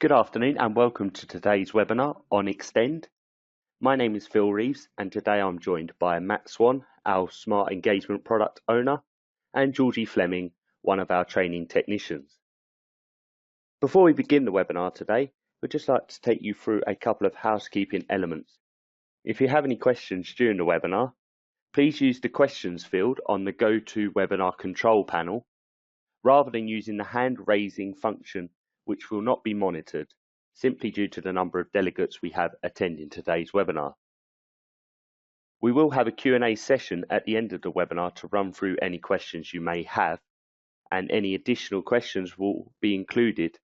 Good afternoon and welcome to today's webinar on Xtend. My name is Phil Reeves and today I'm joined by Matt Swan, our Smart Engagement Product Owner, and Georgie Fleming, one of our training technicians. Before we begin the webinar today, we'd just like to take you through a couple of housekeeping elements. If you have any questions during the webinar, please use the questions field on the GoToWebinar control panel rather than using the hand raising function, which will not be monitored, simply due to the number of delegates we have attending today's webinar. We will have a Q&A session at the end of the webinar to run through any questions you may have, and any additional questions will be included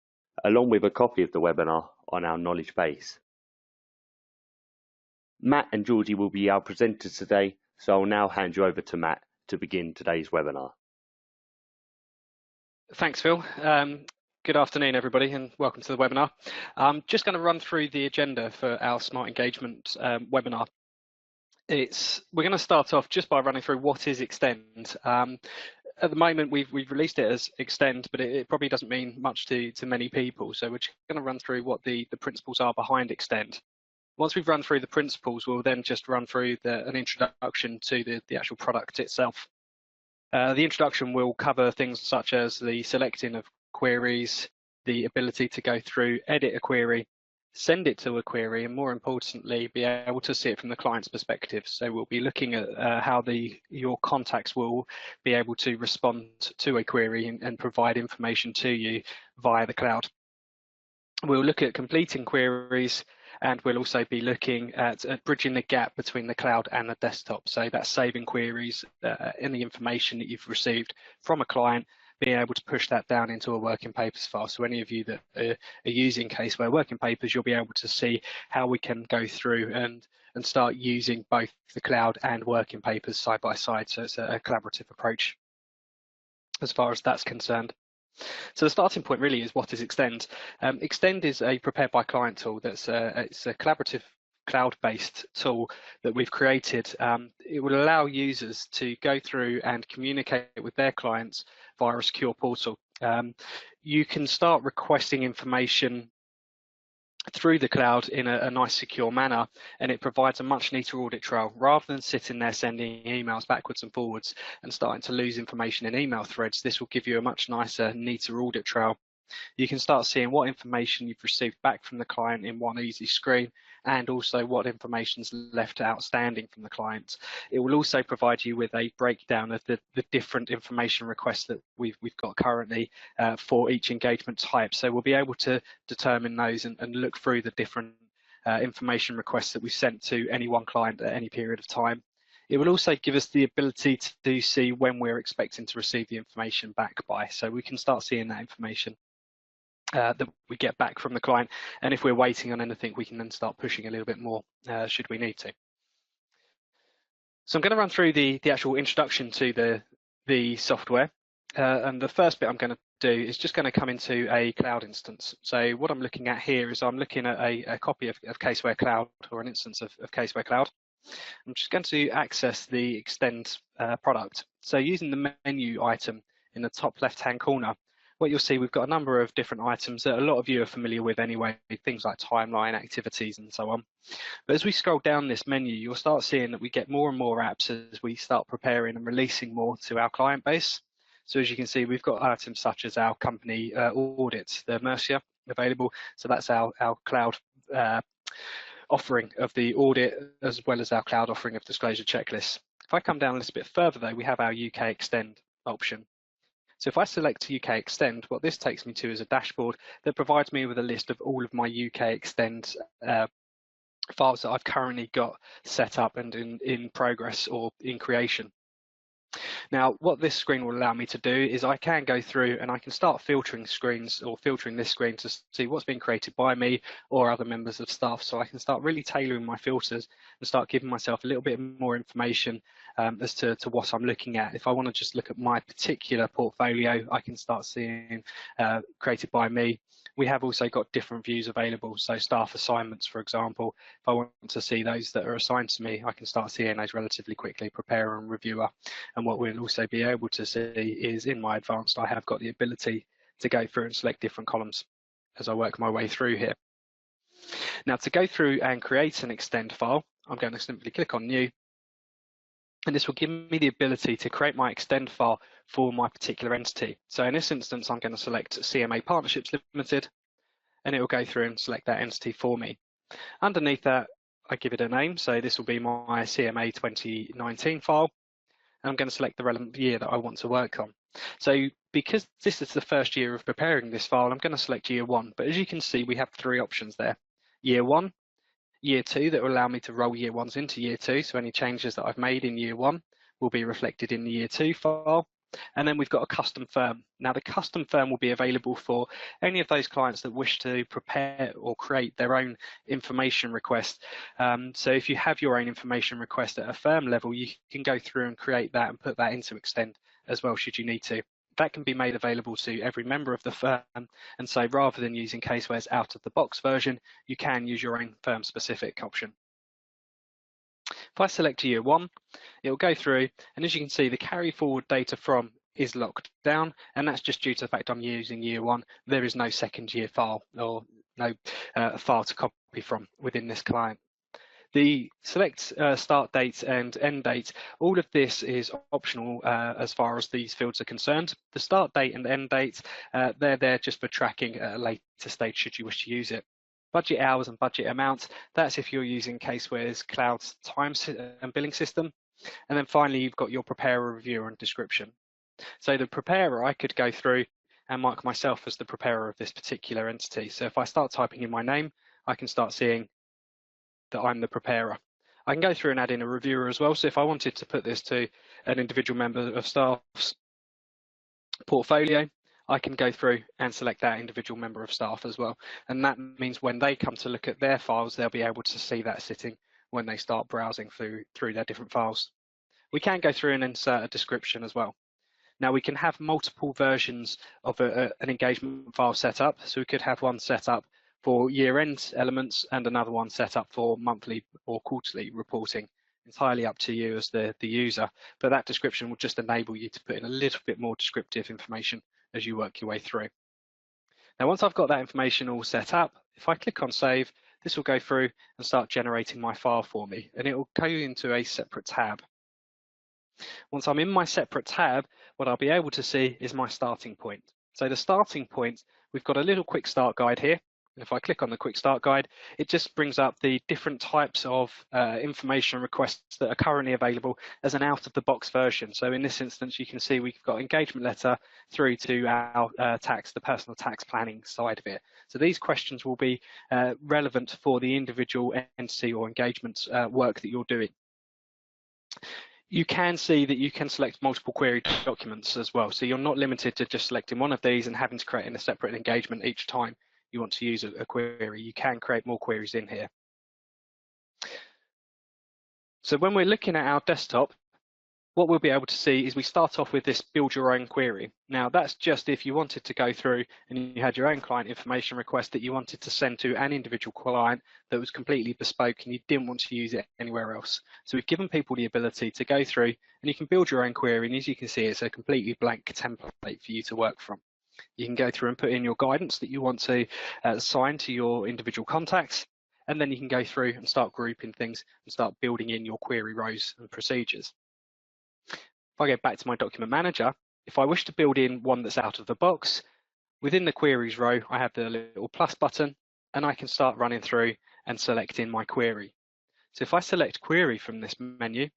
along with a copy of the webinar on our knowledge base. Matt and Georgie will be our presenters today, so I'll now hand you over to Matt to begin today's webinar. Thanks, Phil. Good afternoon, everybody, and welcome to the webinar. I'm just going to run through the agenda for our Smart Engagement webinar. We're going to start off just by running through what is Xtend. At the moment, we've released it as Xtend, but it probably doesn't mean much to many people. So we're just going to run through what the principles are behind Xtend. Once we've run through the principles, we'll then just run through an introduction to the actual product itself. The introduction will cover things such as the selecting of queries, the ability to go through, edit a query, send it to a query, and more importantly, be able to see it from the client's perspective. So we'll be looking at how your contacts will be able to respond to a query and provide information to you via the cloud. We'll look at completing queries, and we'll also be looking at bridging the gap between the cloud and the desktop. So that's saving queries, any information that you've received from a client, being able to push that down into a work in papers file. So any of you that are using CaseWare work in papers, you'll be able to see how we can go through and start using both the cloud and work in papers side by side. So it's a collaborative approach as far as that's concerned. So the starting point really is, what is Xtend? Xtend is a prepared by client tool it's a collaborative cloud-based tool that we've created. It will allow users to go through and communicate with their clients via a secure portal. You can start requesting information through the cloud in a nice secure manner, and it provides a much neater audit trail rather than sitting there sending emails backwards and forwards and starting to lose information in email threads. This will give you a much nicer, neater audit trail. You can start seeing what information you've received back from the client in one easy screen, and also what information's left outstanding from the client. It will also provide you with a breakdown of the different information requests that we've got currently for each engagement type. So we'll be able to determine those and look through the different information requests that we've sent to any one client at any period of time. It will also give us the ability to see when we're expecting to receive the information back by, so we can start seeing that information that we get back from the client, and if we're waiting on anything, we can then start pushing a little bit more should we need to. So I'm going to run through the actual introduction to the software, and the first bit I'm going to do is just going to come into a cloud instance. So what I'm looking at here is I'm looking at a copy of CaseWare Cloud, or an instance of CaseWare Cloud. I'm just going to access the Xtend product. So using the menu item in the top left hand corner, what you'll see, we've got a number of different items that a lot of you are familiar with anyway, things like timeline, activities, and so on. But as we scroll down this menu, you'll start seeing that we get more and more apps as we start preparing and releasing more to our client base. So as you can see, we've got items such as our company audits, the Mercia available. So that's our cloud offering of the audit, as well as our cloud offering of disclosure checklists. If I come down a little bit further though, we have our UK Xtend option. So if I select UK Xtend, what this takes me to is a dashboard that provides me with a list of all of my UK Xtend files that I've currently got set up and in progress or in creation. Now, what this screen will allow me to do is I can go through and I can start filtering screens, or filtering this screen to see what's been created by me or other members of staff. So I can start really tailoring my filters and start giving myself a little bit more information as to what I'm looking at. If I want to just look at my particular portfolio, I can start seeing created by me. We have also got different views available, so staff assignments, for example. If I want to see those that are assigned to me, I can start seeing those relatively quickly, preparer and reviewer. And what we'll also be able to see is in my advanced, I have got the ability to go through and select different columns as I work my way through here. Now, to go through and create an Xtend file, I'm going to simply click on New, and this will give me the ability to create my Xtend file for my particular entity. So in this instance, I'm going to select CMA Partnerships Limited, and it will go through and select that entity for me. Underneath that, I give it a name. So this will be my CMA 2019 file. And I'm going to select the relevant year that I want to work on. So because this is the first year of preparing this file, I'm going to select year 1. But as you can see, we have 3 options there. Year 1, year 2, that will allow me to roll year 1s into year 2. So any changes that I've made in year 1 will be reflected in the year 2 file. And then we've got a custom firm. Now the custom firm will be available for any of those clients that wish to prepare or create their own information request. So if you have your own information request at a firm level, you can go through and create that and put that into Xtend as well, should you need to. That can be made available to every member of the firm. And so rather than using CaseWare's out-of-the-box version, you can use your own firm-specific option. If I select year 1, it will go through, and as you can see, the carry forward data from is locked down, and that's just due to the fact I'm using year 1. There is no second year file or no file to copy from within this client. The select start date and end date, all of this is optional as far as these fields are concerned. The start date and end date, they're there just for tracking at a later stage should you wish to use it. Budget hours and budget amounts, that's if you're using CaseWare's cloud time and billing system. And then finally, you've got your preparer, reviewer, and description. So the preparer, I could go through and mark myself as the preparer of this particular entity. So if I start typing in my name, I can start seeing that I'm the preparer. I can go through and add in a reviewer as well. So if I wanted to put this to an individual member of staff's portfolio, I can go through and select that individual member of staff as well. And that means when they come to look at their files, they'll be able to see that sitting when they start browsing through their different files. We can go through and insert a description as well. Now we can have multiple versions of an engagement file set up. So we could have one set up for year-end elements and another one set up for monthly or quarterly reporting. Entirely up to you as the user, but that description will just enable you to put in a little bit more descriptive information as you work your way through. Now once I've got that information all set up, if I click on save, this will go through and start generating my file for me, and it will go into a separate tab. Once I'm in my separate tab, what I'll be able to see is my starting point. So the starting point, we've got a little quick start guide here. And if I click on the quick start guide, it just brings up the different types of information requests that are currently available as an out-of-the-box version. So in this instance, you can see we've got engagement letter through to our the personal tax planning side of it. So these questions will be relevant for the individual entity or engagement work that you're doing. You can see that you can select multiple query documents as well. So you're not limited to just selecting one of these and having to create a separate engagement each time you want to use a query. You can create more queries in here. So when we're looking at our desktop, what we'll be able to see is we start off with this build your own query. Now that's just if you wanted to go through and you had your own client information request that you wanted to send to an individual client that was completely bespoke and you didn't want to use it anywhere else. So we've given people the ability to go through and you can build your own query, and as you can see, it's a completely blank template for you to work from. You can go through and put in your guidance that you want to assign to your individual contacts, and then you can go through and start grouping things and start building in your query rows and procedures. If I go back to my document manager, if I wish to build in one that's out of the box, within the queries row, I have the little plus button, and I can start running through and selecting my query. So if I select query from this menu,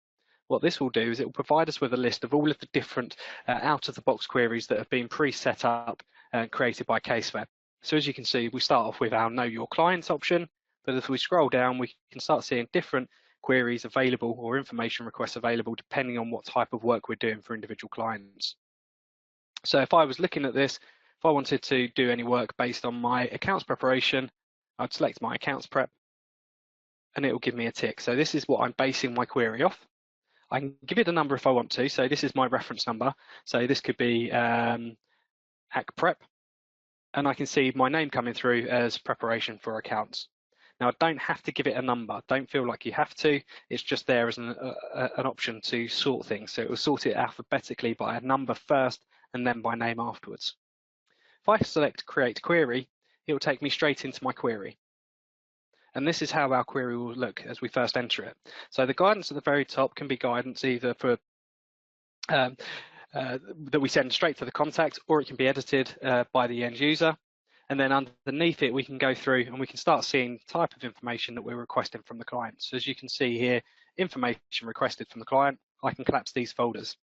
what this will do is it will provide us with a list of all of the different out-of-the-box queries that have been pre-set up and created by CaseWare. So as you can see, we start off with our Know Your Clients option, but if we scroll down, we can start seeing different queries available or information requests available depending on what type of work we're doing for individual clients. So if I was looking at this, if I wanted to do any work based on my accounts preparation, I'd select my accounts prep, and it will give me a tick. So this is what I'm basing my query off. I can give it a number if I want to. So this is my reference number. So this could be AC Prep, and I can see my name coming through as preparation for accounts. Now I don't have to give it a number. Don't feel like you have to. It's just there as an option to sort things. So it will sort it alphabetically by a number first and then by name afterwards. If I select Create Query, it will take me straight into my query. And this is how our query will look as we first enter it. So the guidance at the very top can be guidance either for that we send straight to the contact, or it can be edited by the end user. And then underneath it, we can go through and we can start seeing the type of information that we're requesting from the client. So as you can see here, information requested from the client, I can collapse these folders.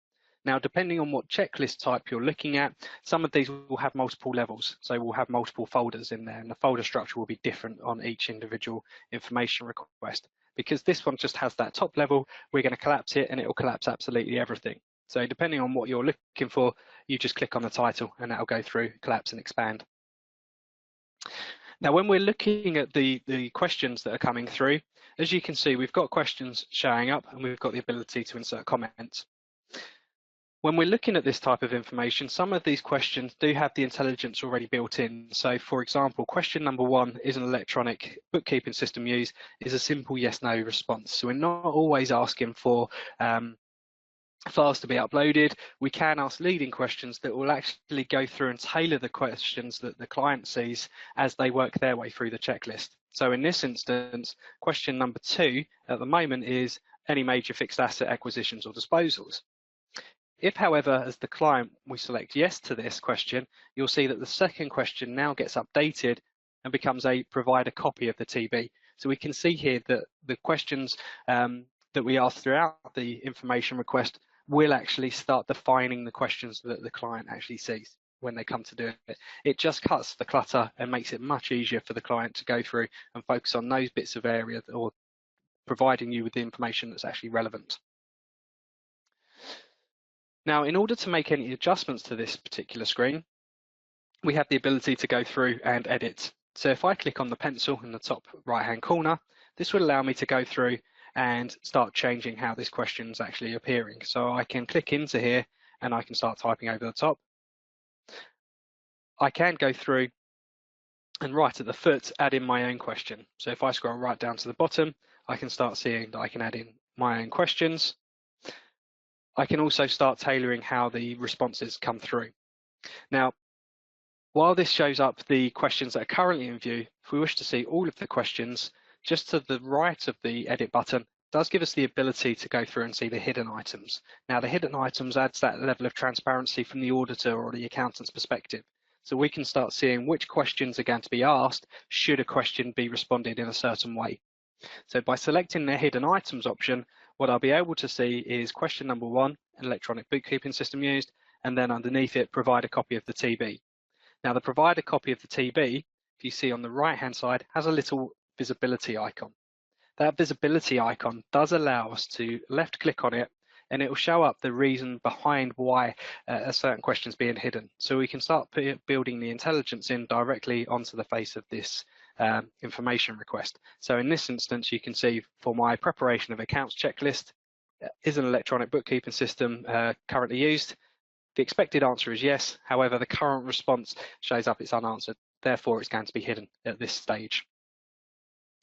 Now, depending on what checklist type you're looking at, some of these will have multiple levels. So we'll have multiple folders in there, and the folder structure will be different on each individual information request. Because this one just has that top level, we're going to collapse it and it will collapse absolutely everything. So depending on what you're looking for, you just click on the title and that'll go through, collapse and expand. Now, when we're looking at the questions that are coming through, as you can see, we've got questions showing up and we've got the ability to insert comments. When we're looking at this type of information, some of these questions do have the intelligence already built in. So for example, question number 1, is an electronic bookkeeping system used, is a simple yes/no response. So we're not always asking for files to be uploaded. We can ask leading questions that will actually go through and tailor the questions that the client sees as they work their way through the checklist. So in this instance, question number 2 at the moment is any major fixed asset acquisitions or disposals. If, however, as the client, we select yes to this question, you'll see that the second question now gets updated and becomes a provide a copy of the TB. So we can see here that the questions that we ask throughout the information request will actually start defining the questions that the client actually sees when they come to do it. It just cuts the clutter and makes it much easier for the client to go through and focus on those bits of area or providing you with the information that's actually relevant. Now, in order to make any adjustments to this particular screen, we have the ability to go through and edit. So if I click on the pencil in the top right-hand corner, this will allow me to go through and start changing how this question is actually appearing. So I can click into here and I can start typing over the top. I can go through and right at the foot, add in my own question. So if I scroll right down to the bottom, I can start seeing that I can add in my own questions. I can also start tailoring how the responses come through. Now, while this shows up the questions that are currently in view, if we wish to see all of the questions, just to the right of the edit button does give us the ability to go through and see the hidden items. Now, the hidden items adds that level of transparency from the auditor or the accountant's perspective. So we can start seeing which questions are going to be asked should a question be responded in a certain way. So by selecting the hidden items option, what I'll be able to see is question number 1, an electronic bookkeeping system used, and then underneath it, provide a copy of the TB. Now, the provide a copy of the TB, if you see on the right-hand side, has a little visibility icon. That visibility icon does allow us to left click on it and it will show up the reason behind why a certain question is being hidden. So we can start building the intelligence in directly onto the face of this information request. So in this instance, you can see for my preparation of accounts checklist, is an electronic bookkeeping system currently used? The expected answer is yes. However, the current response shows up it's unanswered. Therefore, it's going to be hidden at this stage.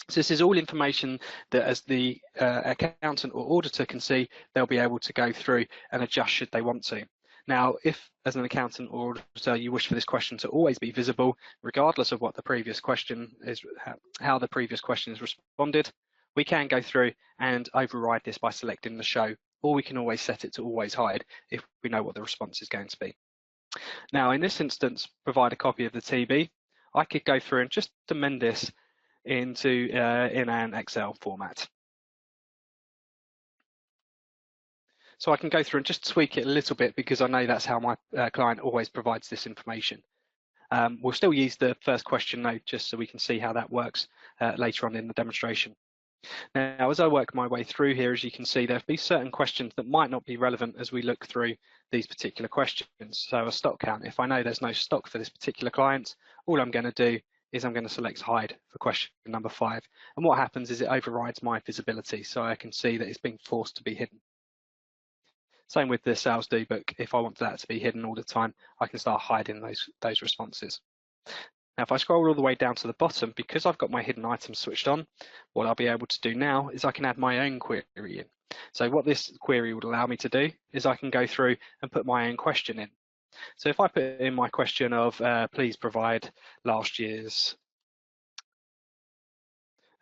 So this is all information that as the accountant or auditor can see, they'll be able to go through and adjust should they want to. Now, if as an accountant or auditor you wish for this question to always be visible, regardless of what the previous question is, how the previous question is responded, we can go through and override this by selecting the show, or we can always set it to always hide if we know what the response is going to be. Now, in this instance, provide a copy of the TB. I could go through and just amend this into in an Excel format. So I can go through and just tweak it a little bit because I know that's how my client always provides this information. We'll still use the first question though, just so we can see how that works later on in the demonstration. Now, as I work my way through here, as you can see, there'll be certain questions that might not be relevant as we look through these particular questions. So a stock count, if I know there's no stock for this particular client, all I'm going to do is I'm going to select hide for question number 5. And what happens is it overrides my visibility, so I can see that it's being forced to be hidden. Same with the sales do book. If I want that to be hidden all the time, I can start hiding those responses. Now, if I scroll all the way down to the bottom, because I've got my hidden items switched on, what I'll be able to do now is I can add my own query in. So what this query would allow me to do is I can go through and put my own question in. So if I put in my question of please provide last year's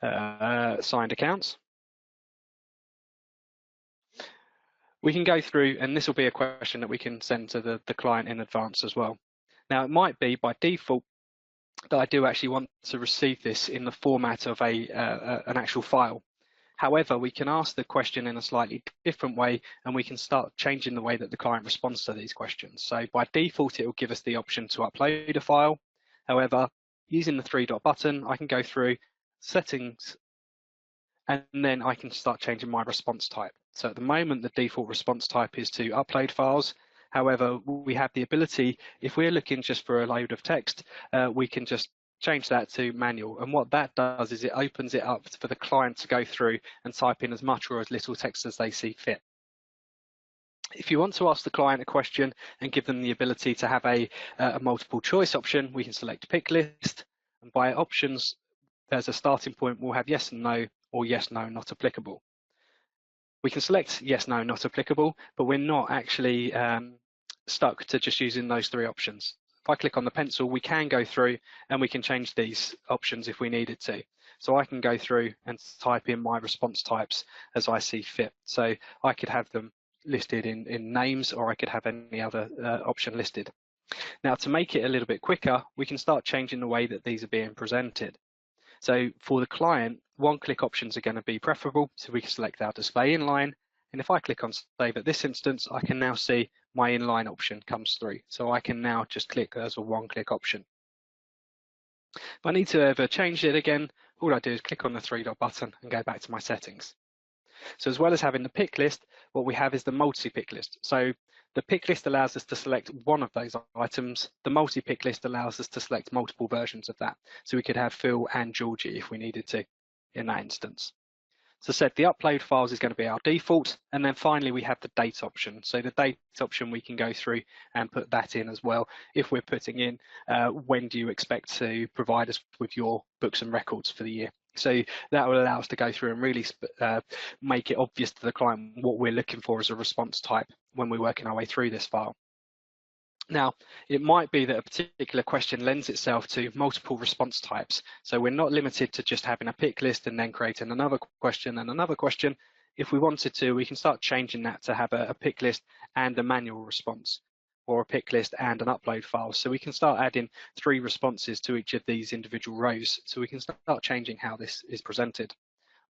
signed accounts, we can go through, and this will be a question that we can send to the client in advance as well. Now, it might be by default that I do actually want to receive this in the format of an actual file. However, we can ask the question in a slightly different way, and we can start changing the way that the client responds to these questions. So by default, it will give us the option to upload a file. However, using the three-dot button, I can go through settings, and then I can start changing my response type. So at the moment, the default response type is to upload files. However, we have the ability, if we're looking just for a load of text, we can just change that to manual. And what that does is it opens it up for the client to go through and type in as much or as little text as they see fit. If you want to ask the client a question and give them the ability to have a multiple choice option, we can select pick list. And by options, as a starting point, we'll have yes and no, or yes, no, not applicable. We can select yes, no, not applicable, but we're not actually stuck to just using those three options. If I click on the pencil, we can go through and we can change these options if we needed to. So I can go through and type in my response types as I see fit. So I could have them listed in names, or I could have any other option listed. Now, to make it a little bit quicker, we can start changing the way that these are being presented. So for the client, one-click options are going to be preferable. So we can select our display inline. And if I click on save at this instance, I can now see my inline option comes through. So I can now just click as a one-click option. If I need to ever change it again, all I do is click on the three-dot button and go back to my settings. So as well as having the pick list, what we have is the multi-pick list. So the pick list allows us to select one of those items. The multi-pick list allows us to select multiple versions of that. So we could have Phil and Georgie if we needed to in that instance. So I said the upload files is going to be our default. And then finally, we have the date option. So the date option, we can go through and put that in as well. If we're putting in, when do you expect to provide us with your books and records for the year? So that will allow us to go through and really make it obvious to the client what we're looking for as a response type when we're working our way through this file. Now, it might be that a particular question lends itself to multiple response types. So we're not limited to just having a pick list and then creating another question and another question. If we wanted to, we can start changing that to have a pick list and a manual response, or a pick list and an upload file. So we can start adding 3 responses to each of these individual rows. So we can start changing how this is presented.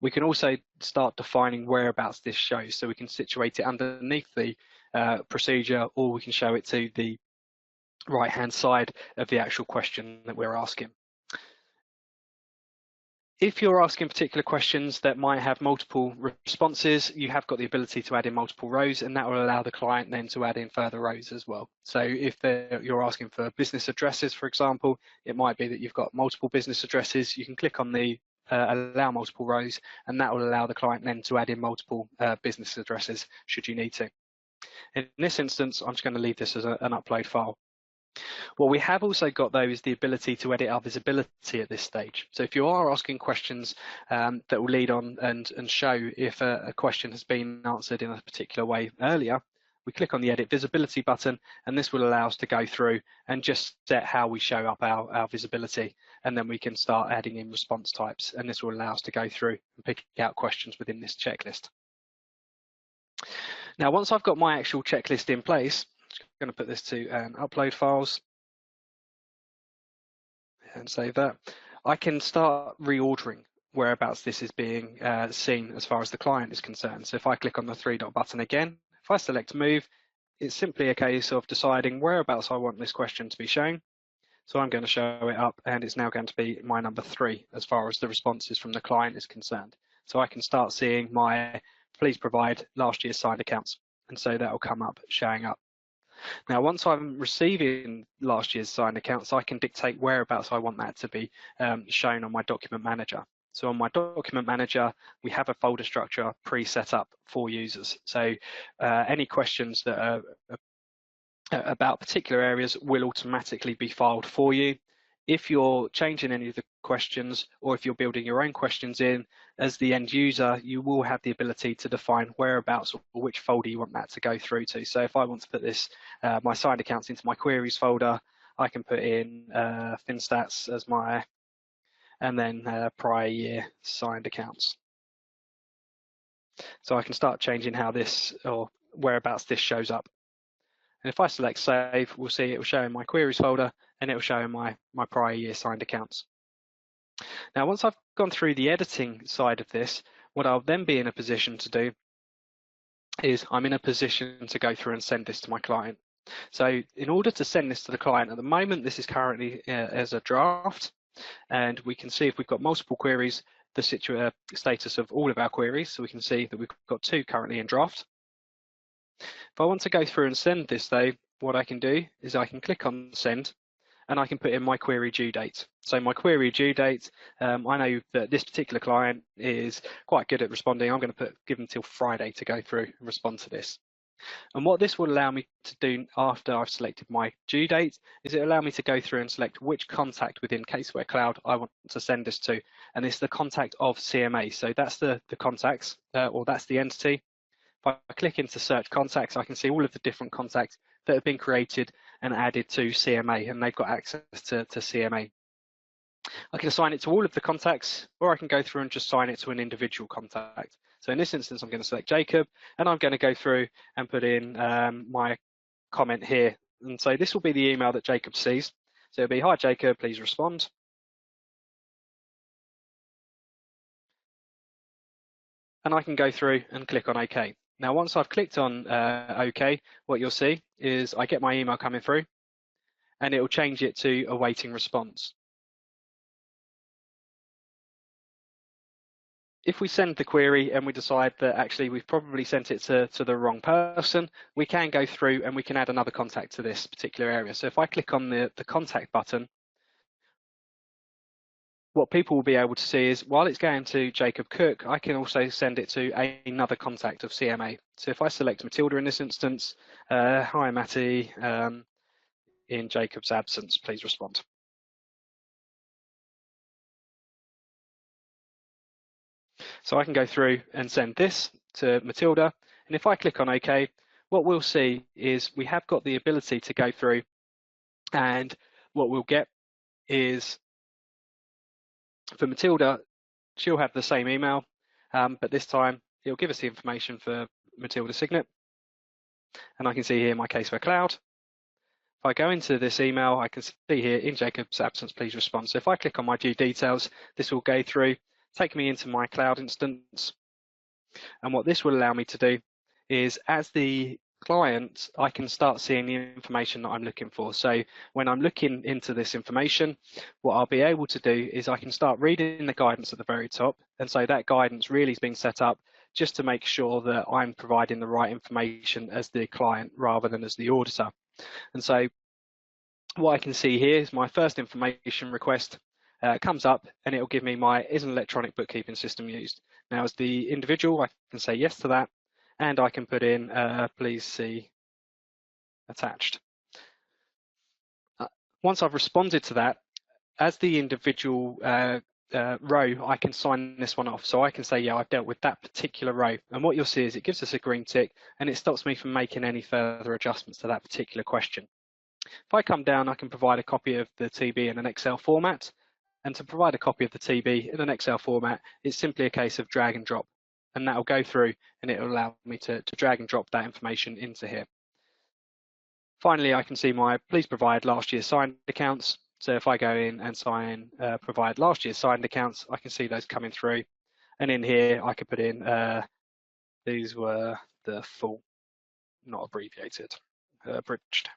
We can also start defining whereabouts this shows. So we can situate it underneath the procedure, or we can show it to the right-hand side of the actual question that we're asking. If you're asking particular questions that might have multiple responses, you have got the ability to add in multiple rows, and that will allow the client then to add in further rows as well. So if you're asking for business addresses, for example, it might be that you've got multiple business addresses. You can click on the allow multiple rows, and that will allow the client then to add in multiple business addresses should you need to. In this instance, I'm just going to leave this as an upload file. What we have also got, though, is the ability to edit our visibility at this stage. So if you are asking questions that will lead on and show if a question has been answered in a particular way earlier, we click on the Edit Visibility button, and this will allow us to go through and just set how we show up our visibility, and then we can start adding in response types, and this will allow us to go through and pick out questions within this checklist. Now, once I've got my actual checklist in place, I'm going to put this to upload files and save that. I can start reordering whereabouts this is being seen as far as the client is concerned. So if I click on the 3-dot button again, if I select move, it's simply a case of deciding whereabouts I want this question to be shown. So I'm going to show it up, and it's now going to be my number 3 as far as the responses from the client is concerned. So I can start seeing my please provide last year's signed accounts, and so that will come up showing up. Now, once I'm receiving last year's signed accounts, I can dictate whereabouts I want that to be shown on my document manager. So on my document manager, we have a folder structure pre-set up for users. So any questions that are about particular areas will automatically be filed for you. if you're changing any of the questions or if you're building your own questions in, as the end user, you will have the ability to define whereabouts or which folder you want that to go through to. So if I want to put this, my signed accounts into my queries folder, I can put in FinStats as my, and then prior year signed accounts. So I can start changing how this or whereabouts this shows up. And if I select save, we'll see it will show in my queries folder and it will show in my prior year signed accounts. Now, once I've gone through the editing side of this, what I'll then be in a position to do is I'm in a position to go through and send this to my client. So in order to send this to the client, at the moment, this is currently as a draft, and we can see if we've got multiple queries, the status of all of our queries. So we can see that we've got 2 currently in draft. If I want to go through and send this though, what I can do is I can click on send and I can put in my query due date. So my query due date, I know that this particular client is quite good at responding. I'm going to give them till Friday to go through and respond to this. And what this will allow me to do after I've selected my due date is it allow me to go through and select which contact within CaseWare Cloud I want to send this to. And it's the contact of CMA. So that's the contacts, or that's the entity. If I click into search contacts, I can see all of the different contacts that have been created and added to CMA, and they've got access to CMA. I can assign it to all of the contacts, or I can go through and just assign it to an individual contact. So in this instance, I'm going to select Jacob, and I'm going to go through and put in my comment here. And so this will be the email that Jacob sees. So it'll be, hi Jacob, please respond. And I can go through and click on OK. Now, once I've clicked on OK, what you'll see is I get my email coming through, and it will change it to awaiting response. If we send the query and we decide that actually we've probably sent it to the wrong person, we can go through and we can add another contact to this particular area. So if I click on the contact button, what people will be able to see is while it's going to Jacob Cook, I can also send it to another contact of CMA. So if I select Matilda in this instance, hi Matty, in Jacob's absence, please respond. So I can go through and send this to Matilda. And if I click on OK, what we'll see is we have got the ability to go through, and what we'll get is for Matilda, she'll have the same email, but this time it'll give us the information for Matilda Signet. And I can see here my CaseWare Cloud. If I go into this email, I can see here in Jacob's absence, please respond. So if I click on my due details, this will go through, take me into my cloud instance. And what this will allow me to do is, as the client, I can start seeing the information that I'm looking for. So when I'm looking into this information, what I'll be able to do is I can start reading the guidance at the very top. And so that guidance really is being set up just to make sure that I'm providing the right information as the client rather than as the auditor. And so what I can see here is my first information request comes up, and it will give me is an electronic bookkeeping system used. Now, as the individual, I can say yes to that, and I can put in please see attached. Once I've responded to that, as the individual row, I can sign this one off. So I can say, yeah, I've dealt with that particular row. And what you'll see is it gives us a green tick, and it stops me from making any further adjustments to that particular question. If I come down, I can provide a copy of the TB in an Excel format. And to provide a copy of the TB in an Excel format, it's simply a case of drag and drop. And that will go through, and it will allow me to drag and drop that information into here. Finally, I can see please provide last year's signed accounts. So if I go in and provide last year's signed accounts, I can see those coming through. And in here, I could put in, these were the full, not abbreviated, abridged.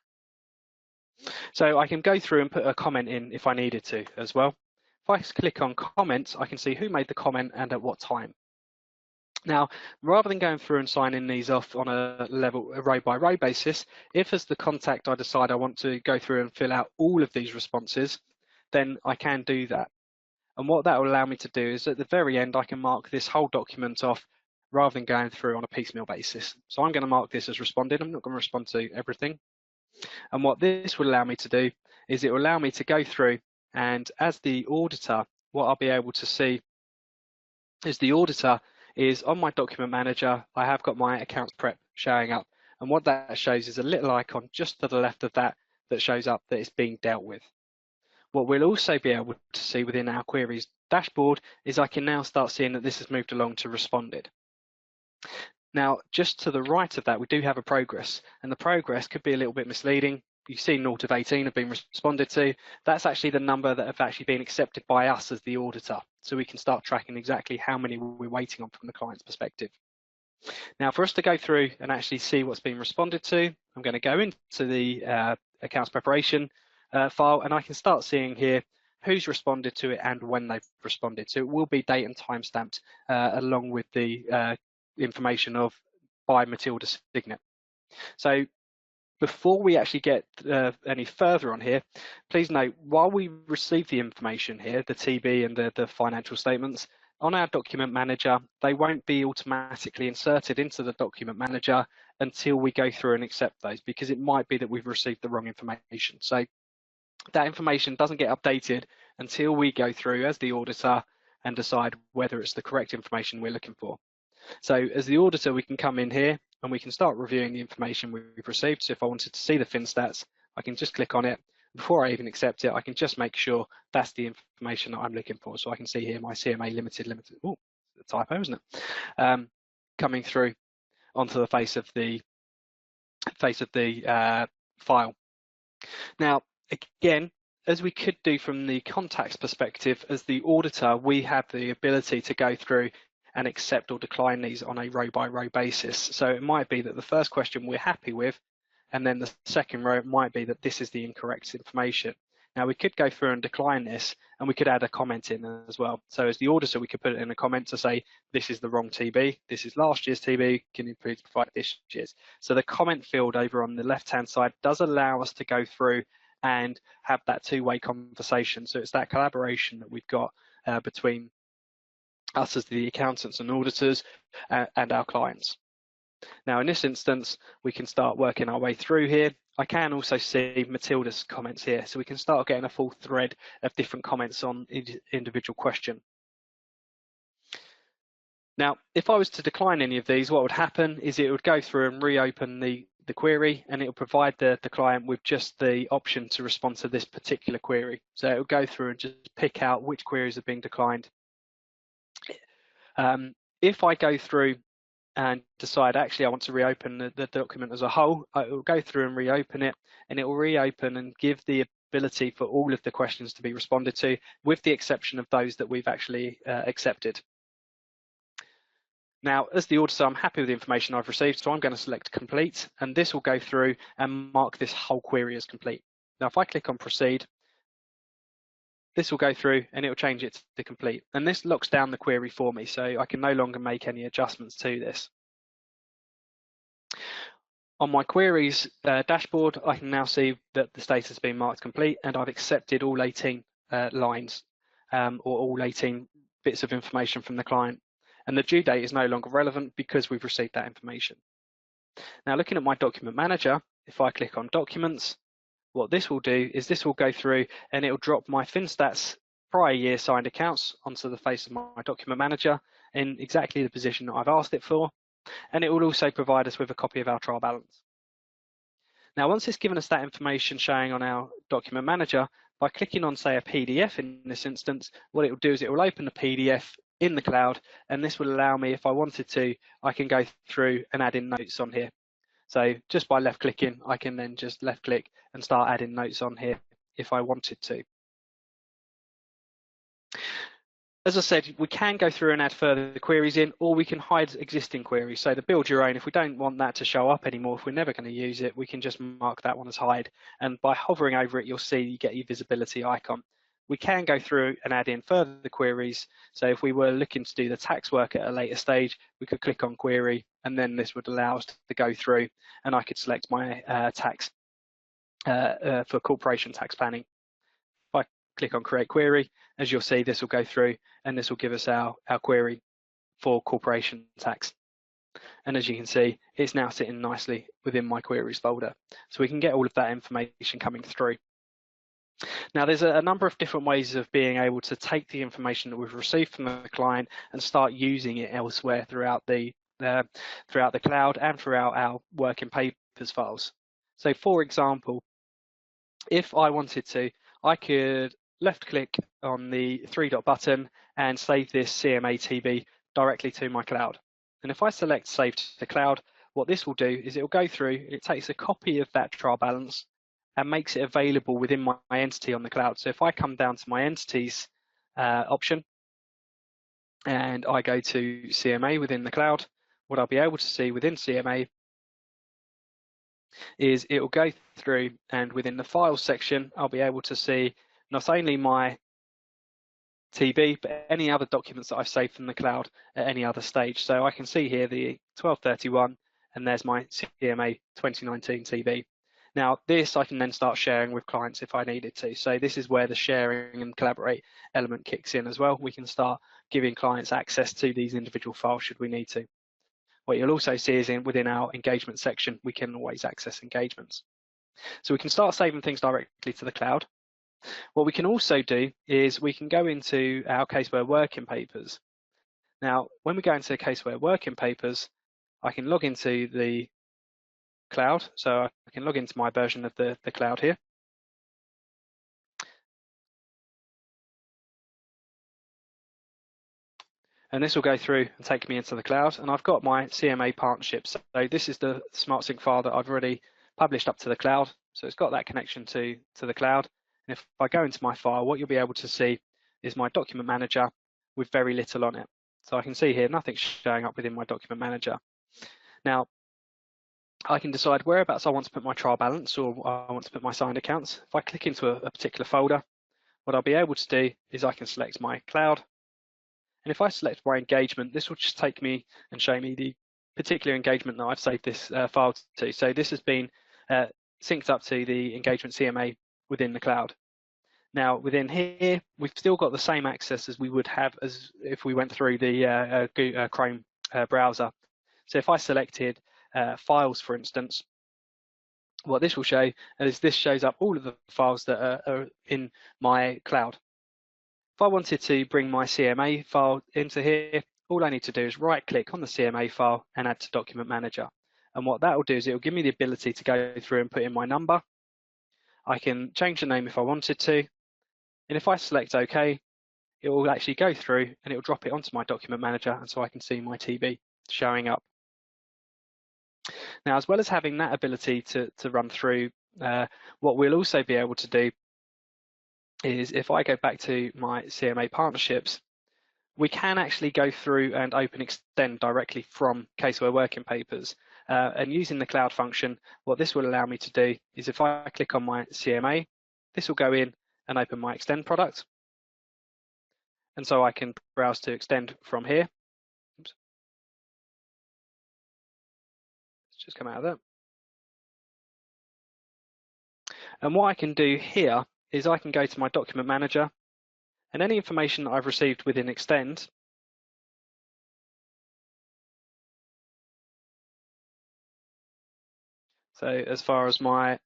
So I can go through and put a comment in if I needed to as well. If I click on comments, I can see who made the comment and at what time. Now, rather than going through and signing these off on a row by row basis, if as the contact I decide I want to go through and fill out all of these responses, then I can do that. And what that will allow me to do is at the very end, I can mark this whole document off rather than going through on a piecemeal basis. So I'm going to mark this as responded. I'm not going to respond to everything. And what this will allow me to do is it will allow me to go through And as the auditor, what I'll be able to see is the auditor is on my document manager. I have got my accounts prep showing up. And what that shows is a little icon just to the left of that that shows up that it's being dealt with. What we'll also be able to see within our queries dashboard is I can now start seeing that this has moved along to responded. Now, just to the right of that, we do have a progress, and the progress could be a little bit misleading. You see 0 of 18 have been responded to. That's actually the number that have actually been accepted by us as the auditor. So we can start tracking exactly how many we're waiting on from the client's perspective. Now, for us to go through and actually see what's been responded to, I'm going to go into the accounts preparation file, and I can start seeing here who's responded to it and when they've responded. So it will be date and time stamped along with the information of by Matilda Signet. So before we actually get any further on here, please note, while we receive the information here, the TB and the financial statements, on our document manager, they won't be automatically inserted into the document manager until we go through and accept those, because it might be that we've received the wrong information. So that information doesn't get updated until we go through as the auditor and decide whether it's the correct information we're looking for. So as the auditor, we can come in here and we can start reviewing the information we've received. So if I wanted to see the fin stats, I can just click on it. Before I even accept it, I can just make sure that's the information that I'm looking for. So I can see here my CMA limited, oh, a typo, isn't it? Coming through onto the face of the file. Now, again, as we could do from the contacts perspective, as the auditor, we have the ability to go through and accept or decline these on a row by row basis. So it might be that the first question we're happy with, and then the second row, it might be that this is the incorrect information. Now we could go through and decline this, and we could add a comment in as well. So as the auditor, we could put it in a comment to say, this is the wrong TB, this is last year's TB, can you please provide this year's? So the comment field over on the left-hand side does allow us to go through and have that two-way conversation. So it's that collaboration that we've got between us as the accountants and auditors and our clients. Now in this instance, we can start working our way through here. I can also see Matilda's comments here, so we can start getting a full thread of different comments on each individual question. Now, if I was to decline any of these, what would happen is it would go through and reopen the query, and it will provide the client with just the option to respond to this particular query. So it will go through and just pick out which queries are being declined. If I go through and decide actually I want to reopen the document as a whole, it will go through and reopen it, and it will reopen and give the ability for all of the questions to be responded to, with the exception of those that we've actually accepted. Now, as the auditor, I'm happy with the information I've received, so I'm going to select complete, and this will go through and mark this whole query as complete. Now, if I click on proceed, this will go through and it will change it to complete. And this locks down the query for me, so I can no longer make any adjustments to this. On my queries dashboard, I can now see that the status has been marked complete, and I've accepted all 18 lines or all 18 bits of information from the client. And the due date is no longer relevant because we've received that information. Now, looking at my document manager, if I click on documents, what this will do is this will go through and it will drop my FinStats prior year signed accounts onto the face of my document manager in exactly the position that I've asked it for. And it will also provide us with a copy of our trial balance. Now, once it's given us that information showing on our document manager, by clicking on, say, a PDF in this instance, what it will do is it will open the PDF in the cloud, and this will allow me, if I wanted to, I can go through and add in notes on here. So just by left clicking, I can then just left click and start adding notes on here if I wanted to. As I said, we can go through and add further queries in, or we can hide existing queries. So the build your own, if we don't want that to show up anymore, if we're never going to use it, we can just mark that one as hide. And by hovering over it, you'll see you get your visibility icon. We can go through and add in further queries. So if we were looking to do the tax work at a later stage, we could click on query, and then this would allow us to go through, and I could select my tax for corporation tax planning. If I click on create query, as you'll see, this will go through and this will give us our query for corporation tax. And as you can see, it's now sitting nicely within my queries folder. So we can get all of that information coming through. Now, there's a number of different ways of being able to take the information that we've received from the client and start using it elsewhere throughout the cloud and throughout our work in papers files. So, for example, if I wanted to, I could left click on the three-dot button and save this CMA TB directly to my cloud. And if I select Save to Cloud, what this will do is it will go through, it takes a copy of that trial balance and makes it available within my entity on the cloud. So if I come down to my entities option and I go to CMA within the cloud, what I'll be able to see within CMA is it will go through, and within the files section, I'll be able to see not only my TB, but any other documents that I've saved from the cloud at any other stage. So I can see here the 1231, and there's my CMA 2019 TB. Now, this I can then start sharing with clients if I needed to. So this is where the sharing and collaborate element kicks in as well. We can start giving clients access to these individual files should we need to. What you'll also see is within our engagement section, we can always access engagements. So we can start saving things directly to the cloud. What we can also do is we can go into our CaseWare working papers. Now, when we go into CaseWare working papers, I can log into the cloud. So I can log into my version of the cloud here. And this will go through and take me into the cloud. And I've got my CMA partnerships. So this is the SmartSync file that I've already published up to the cloud. So it's got that connection to the cloud. And if I go into my file, what you'll be able to see is my document manager with very little on it. So I can see here, nothing's showing up within my document manager. Now, I can decide whereabouts I want to put my trial balance or I want to put my signed accounts. If I click into a particular folder, what I'll be able to do is I can select my cloud. And if I select my engagement, this will just take me and show me the particular engagement that I've saved this file to. So this has been synced up to the engagement CMA within the cloud. Now within here, we've still got the same access as we would have as if we went through the Chrome browser. So if I selected files, for instance, what this will show is this shows up all of the files that are in my cloud. If I wanted to bring my CMA file into here, all I need to do is right click on the CMA file and add to document manager. And what that will do is it will give me the ability to go through and put in my number. I can change the name if I wanted to. And if I select OK, it will actually go through and it will drop it onto my document manager. And so I can see my TB showing up. Now, as well as having that ability to run through, what we'll also be able to do is if I go back to my CMA partnerships, we can actually go through and open Xtend directly from CaseWare working papers. And using the cloud function, what this will allow me to do is if I click on my CMA, this will go in and open my Xtend product. And so I can browse to Xtend from here. Oops. Let's just come out of that. And what I can do here is I can go to my document manager and any information that I've received within Xtend, so as far as my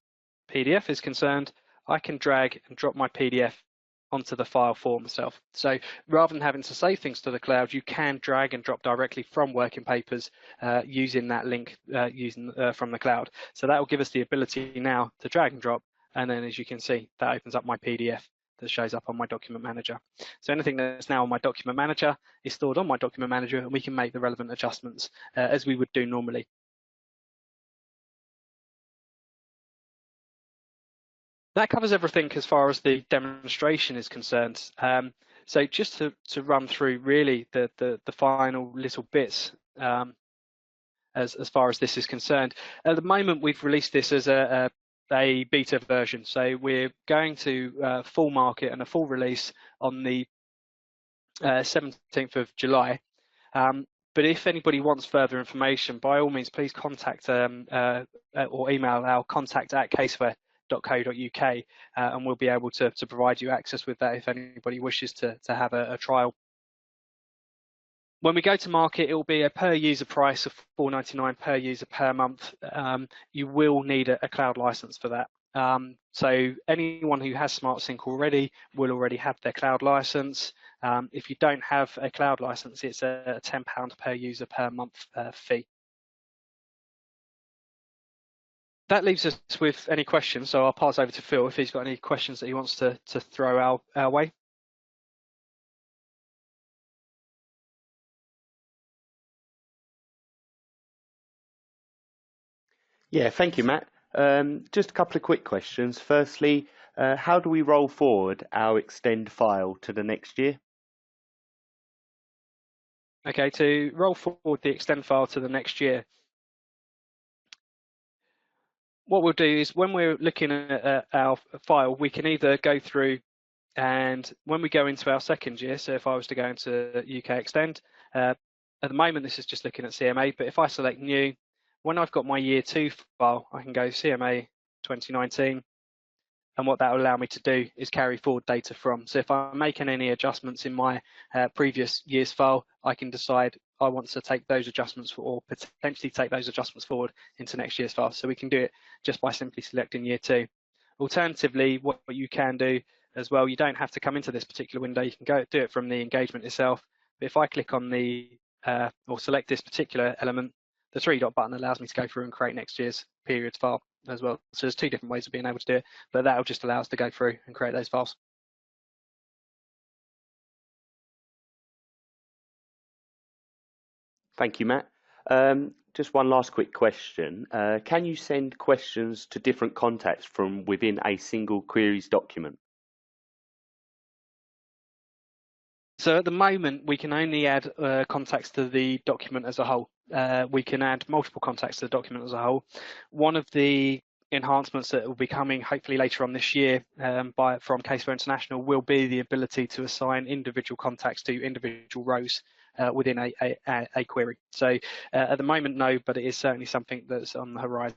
PDF is concerned, I can drag and drop my PDF onto the file for myself. So rather than having to save things to the cloud, you can drag and drop directly from working papers using that link from the cloud. So that will give us the ability now to drag and drop. And then as you can see, that opens up my PDF that shows up on my document manager. So anything that's now on my document manager is stored on my document manager, and we can make the relevant adjustments as we would do normally. That covers everything as far as the demonstration is concerned. So just to run through really the final little bits as far as this is concerned. At the moment, we've released this as a beta version. So we're going to full market and a full release on the 17th of July. But if anybody wants further information, by all means, please contact or email our contact@caseware.co.uk and we'll be able to provide you access with that if anybody wishes to have a trial. When we go to market, it will be a per user price of $4.99 per user per month. You will need a cloud license for that. So anyone who has SmartSync already will already have their cloud license. If you don't have a cloud license, it's a £10 per user per month fee. That leaves us with any questions, so I'll pass over to Phil if he's got any questions that he wants to throw our way. Yeah, thank you, Matt. Just a couple of quick questions. Firstly, how do we roll forward our Xtend file to the next year? Okay, to roll forward the Xtend file to the next year, what we'll do is when we're looking at our file, we can either go through and when we go into our second year, so if I was to go into UK Xtend, at the moment this is just looking at CMA, but if I select new, when I've got my year 2 file, I can go CMA 2019, and what that will allow me to do is carry forward data from. So if I'm making any adjustments in my previous year's file, I can decide I want to take those adjustments or potentially take those adjustments forward into next year's file. So we can do it just by simply selecting year 2. Alternatively, what you can do as well, you don't have to come into this particular window. You can go do it from the engagement itself. But if I click on the or select this particular element, the 3-dot button allows me to go through and create next year's periods file as well. So there's 2 different ways of being able to do it, but that'll just allow us to go through and create those files. Thank you, Matt. Just one last quick question. Can you send questions to different contacts from within a single queries document? So at the moment, we can only add contacts to the document as a whole. We can add multiple contacts to the document as a whole. One of the enhancements that will be coming hopefully later on this year from CaseWare International will be the ability to assign individual contacts to individual rows within a query. So at the moment, no, but it is certainly something that's on the horizon.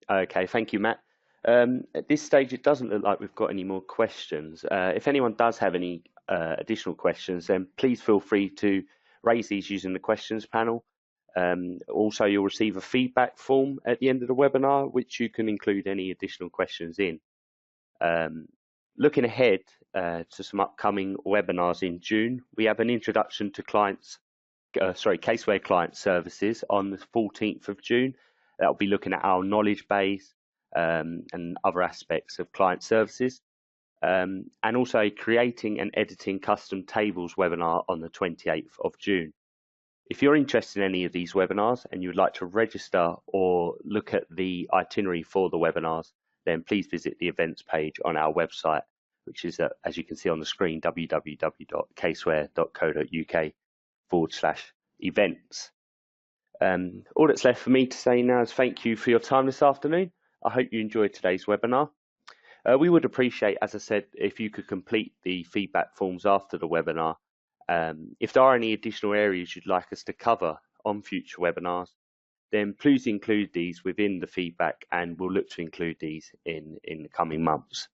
Okay, thank you, Matt. At this stage, it doesn't look like we've got any more questions. If anyone does have any additional questions, then please feel free to raise these using the questions panel. Also, you'll receive a feedback form at the end of the webinar, which you can include any additional questions in. Looking ahead to some upcoming webinars in June, we have an introduction to CaseWare client services on the 14th of June. That'll be looking at our knowledge base and other aspects of client services. And also creating and editing custom tables webinar on the 28th of June. If you're interested in any of these webinars and you would like to register or look at the itinerary for the webinars, then please visit the events page on our website, which is, as you can see on the screen, www.caseware.co.uk/events. All that's left for me to say now is thank you for your time this afternoon. I hope you enjoyed today's webinar. We would appreciate, as I said, if you could complete the feedback forms after the webinar. If there are any additional areas you'd like us to cover on future webinars, then please include these within the feedback and we'll look to include these in the coming months.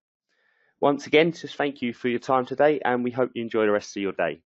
Once again, just thank you for your time today and we hope you enjoy the rest of your day.